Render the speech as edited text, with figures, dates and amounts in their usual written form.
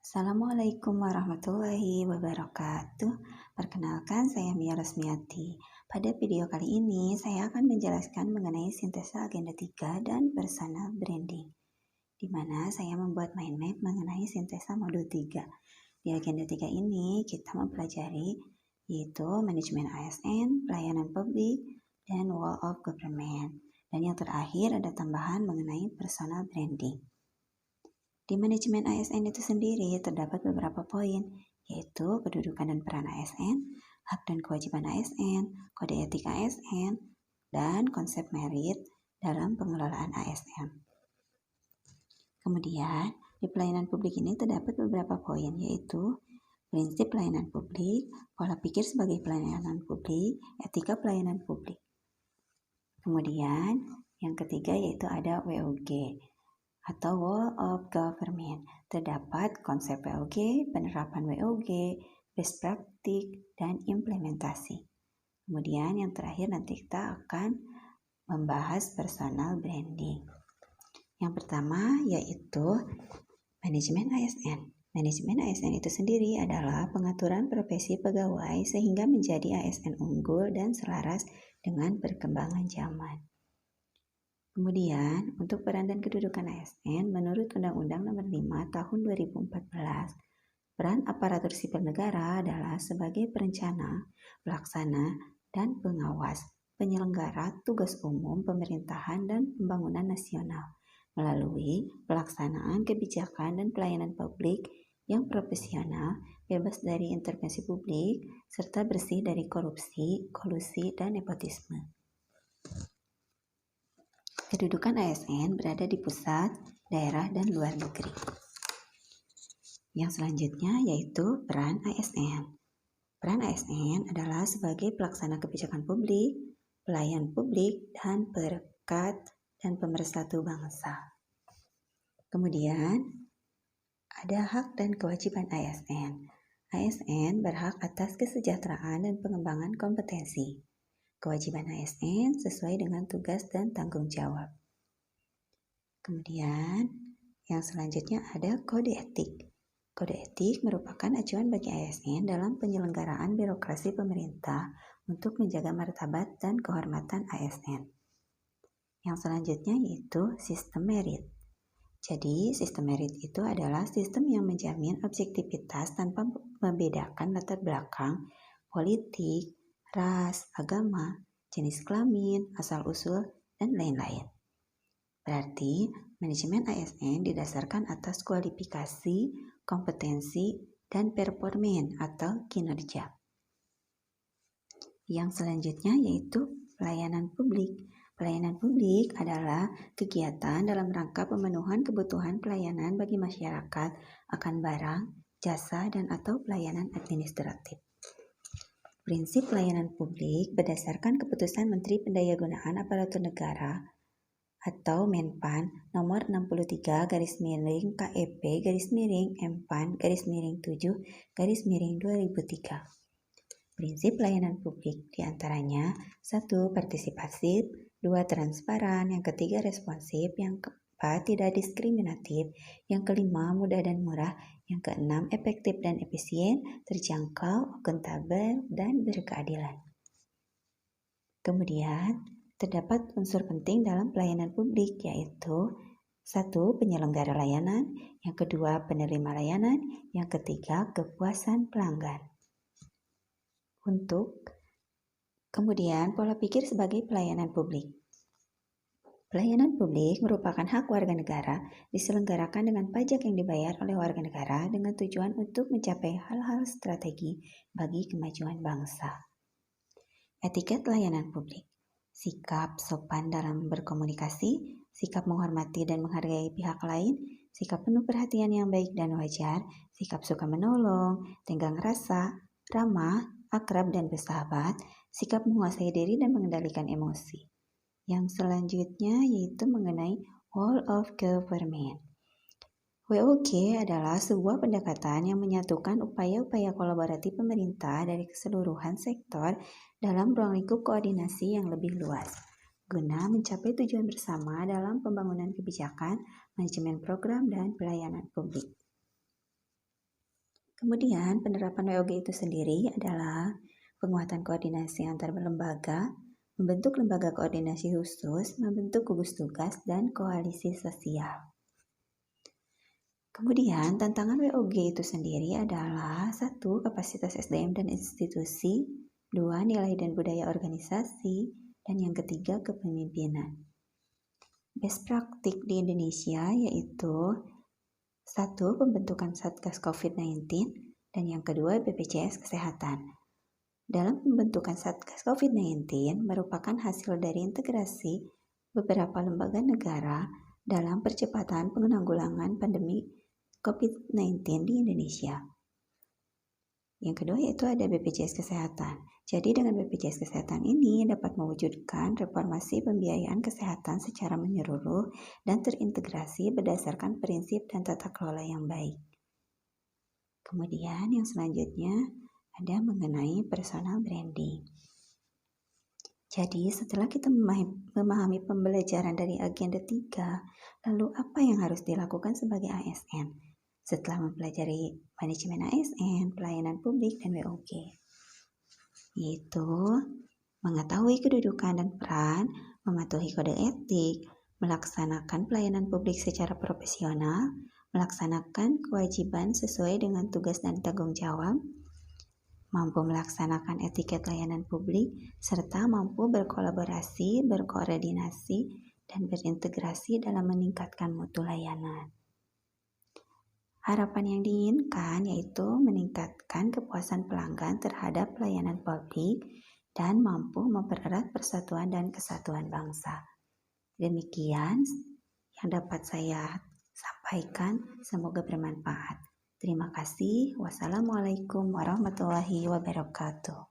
Assalamualaikum warahmatullahi wabarakatuh. Perkenalkan, saya Mia Rosmiati. Pada video kali ini, saya akan menjelaskan mengenai sintesa agenda 3 dan personal branding, di mana saya membuat mind map mengenai sintesa modul 3. Di agenda 3 ini, kita mempelajari yaitu manajemen ASN, pelayanan publik, dan wall of government. Dan yang terakhir ada tambahan mengenai personal branding. Di manajemen ASN itu sendiri terdapat beberapa poin, yaitu kedudukan dan peran ASN, hak dan kewajiban ASN, kode etik ASN, dan konsep merit dalam pengelolaan ASN. Kemudian, di pelayanan publik ini terdapat beberapa poin, yaitu prinsip pelayanan publik, pola pikir sebagai pelayanan publik, etika pelayanan publik. Kemudian, yang ketiga yaitu ada WOG, atau Wall of Government. Terdapat konsep WOG, penerapan WOG, best practice, dan implementasi. Kemudian yang terakhir nanti kita akan membahas personal branding. Yang pertama yaitu manajemen ASN. Manajemen ASN itu sendiri adalah pengaturan profesi pegawai sehingga menjadi ASN unggul dan selaras dengan perkembangan zaman. Kemudian, untuk peran dan kedudukan ASN, menurut Undang-Undang Nomor 5 Tahun 2014, peran aparatur sipil negara adalah sebagai perencana, pelaksana, dan pengawas, penyelenggara tugas umum pemerintahan dan pembangunan nasional, melalui pelaksanaan kebijakan dan pelayanan publik yang profesional, bebas dari intervensi publik, serta bersih dari korupsi, kolusi, dan nepotisme. Kedudukan ASN berada di pusat, daerah, dan luar negeri. Yang selanjutnya yaitu peran ASN. Peran ASN adalah sebagai pelaksana kebijakan publik, pelayan publik, dan perekat dan pemersatu bangsa. Kemudian, ada hak dan kewajiban ASN. ASN berhak atas kesejahteraan dan pengembangan kompetensi. Kewajiban ASN sesuai dengan tugas dan tanggung jawab. Kemudian, yang selanjutnya ada kode etik. Kode etik merupakan acuan bagi ASN dalam penyelenggaraan birokrasi pemerintah untuk menjaga martabat dan kehormatan ASN. Yang selanjutnya yaitu sistem merit. Jadi, sistem merit itu adalah sistem yang menjamin objektivitas tanpa membedakan latar belakang, politik, ras, agama, jenis kelamin, asal-usul, dan lain-lain. Berarti, manajemen ASN didasarkan atas kualifikasi, kompetensi, dan performan atau kinerja. Yang selanjutnya yaitu pelayanan publik. Pelayanan publik adalah kegiatan dalam rangka pemenuhan kebutuhan pelayanan bagi masyarakat akan barang, jasa, dan atau pelayanan administratif. Prinsip pelayanan publik berdasarkan keputusan Menteri Pendayagunaan Aparatur Negara atau Menpan nomor 63/MPAN/M/7/2003. Prinsip pelayanan publik diantaranya 1. Partisipasif, 2. Transparan, yang ketiga responsif, yang keempat tidak diskriminatif, yang kelima mudah dan murah, yang keenam efektif dan efisien, terjangkau, akuntabel, dan berkeadilan. Kemudian, terdapat unsur penting dalam pelayanan publik yaitu 1. Penyelenggara layanan, yang kedua penerima layanan, yang ketiga kepuasan pelanggan. Kemudian pola pikir sebagai pelayanan publik. Pelayanan publik merupakan hak warga negara diselenggarakan dengan pajak yang dibayar oleh warga negara dengan tujuan untuk mencapai hal-hal strategi bagi kemajuan bangsa. Etiket pelayanan publik. Sikap sopan dalam berkomunikasi, sikap menghormati dan menghargai pihak lain, sikap penuh perhatian yang baik dan wajar, sikap suka menolong, tenggang rasa, ramah, akrab dan bersahabat, sikap menguasai diri dan mengendalikan emosi. Yang selanjutnya yaitu mengenai wall of government. WOG adalah sebuah pendekatan yang menyatukan upaya-upaya kolaboratif pemerintah dari keseluruhan sektor dalam ruang lingkup koordinasi yang lebih luas, guna mencapai tujuan bersama dalam pembangunan kebijakan, manajemen program, dan pelayanan publik. Kemudian penerapan WOG itu sendiri adalah penguatan koordinasi antar lembaga, membentuk lembaga koordinasi khusus, membentuk gugus tugas, dan koalisi sosial. Kemudian tantangan WOG itu sendiri adalah 1. Kapasitas SDM dan institusi, 2. Nilai dan budaya organisasi, dan yang ketiga kepemimpinan. Best praktik di Indonesia yaitu 1. Pembentukan Satgas COVID-19, dan yang kedua BPJS Kesehatan. Dalam pembentukan Satgas COVID-19 merupakan hasil dari integrasi beberapa lembaga negara dalam percepatan penanggulangan pandemi COVID-19 di Indonesia. Yang kedua yaitu ada BPJS Kesehatan. Jadi dengan BPJS Kesehatan ini dapat mewujudkan reformasi pembiayaan kesehatan secara menyeluruh dan terintegrasi berdasarkan prinsip dan tata kelola yang baik. Kemudian yang selanjutnya ada mengenai personal branding. Jadi setelah kita memahami pembelajaran dari agenda 3, lalu apa yang harus dilakukan sebagai ASN? Setelah mempelajari manajemen ASN, pelayanan publik, dan WOG, yaitu mengetahui kedudukan dan peran, mematuhi kode etik, melaksanakan pelayanan publik secara profesional, melaksanakan kewajiban sesuai dengan tugas dan tanggung jawab, mampu melaksanakan etiket layanan publik, serta mampu berkolaborasi, berkoordinasi, dan berintegrasi dalam meningkatkan mutu layanan. Harapan yang diinginkan yaitu meningkatkan kepuasan pelanggan terhadap pelayanan publik dan mampu mempererat persatuan dan kesatuan bangsa. Demikian yang dapat saya sampaikan, semoga bermanfaat. Terima kasih. Wassalamualaikum warahmatullahi wabarakatuh.